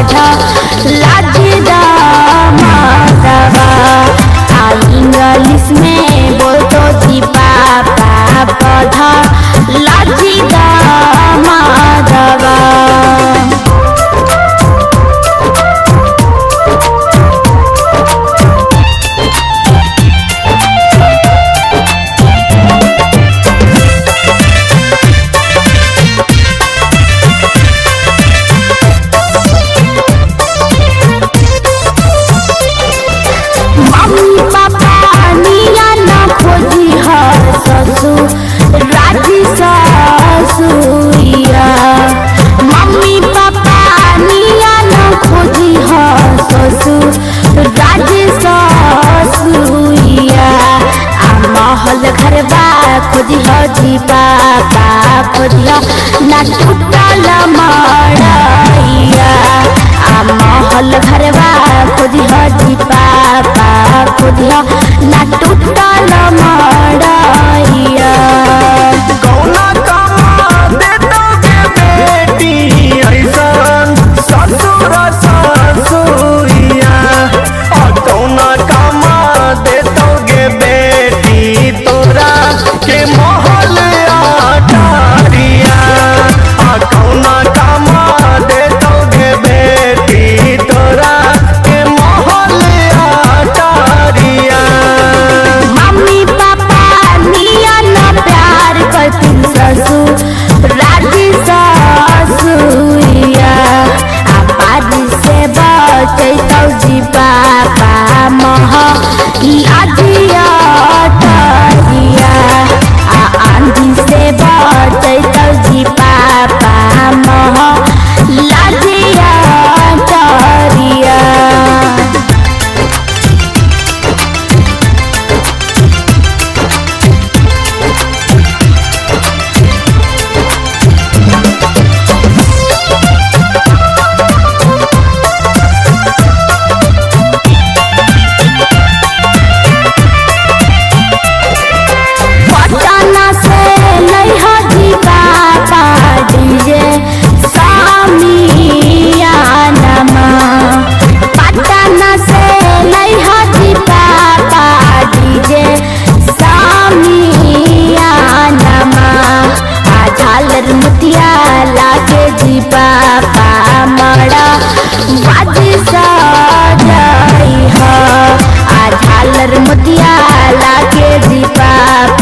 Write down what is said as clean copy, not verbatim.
पढ़ा लाजिदा माधवा इंग्लिश में बोल तो जी पापा पढ़ा लाजिदा माधवा। मम्मी पापा निया ना खोजी हर ससुर राजी ससुरिया। मम्मी पापा निया ना खोजी हर ससुर राजी ससुरिया। महल घरबा खोजी जी पापा खोजी ना टूटल मड़ैया। महल घरबा खोजी जी पापा खोजी ना टूटल मड़ैया। कौना कमा देता के बेटी ऐसन ससुर ससुरिया। कौना कमा देता के बेटी तोरा के महल अटारिया। कौना कमा देता के बेटी तोरा के महल अटारिया। मम्मी पापा निया ना प्यार करती ससुर राजी ससुरिया। बाजी से बचैतौ जी पापा मह लाजिया टरिया। आंधी से बचैतौ जी पापा मह लाजिया टरिया। पटना से लइहा जी पापा डीजे सामियानमा। पटना से लइहा जी पापा डीजे सामियानमा। झालर मुतिया लागे जी पापा मड़ा बाजी सजाई ह। झालर मुतिया लागे जी पापा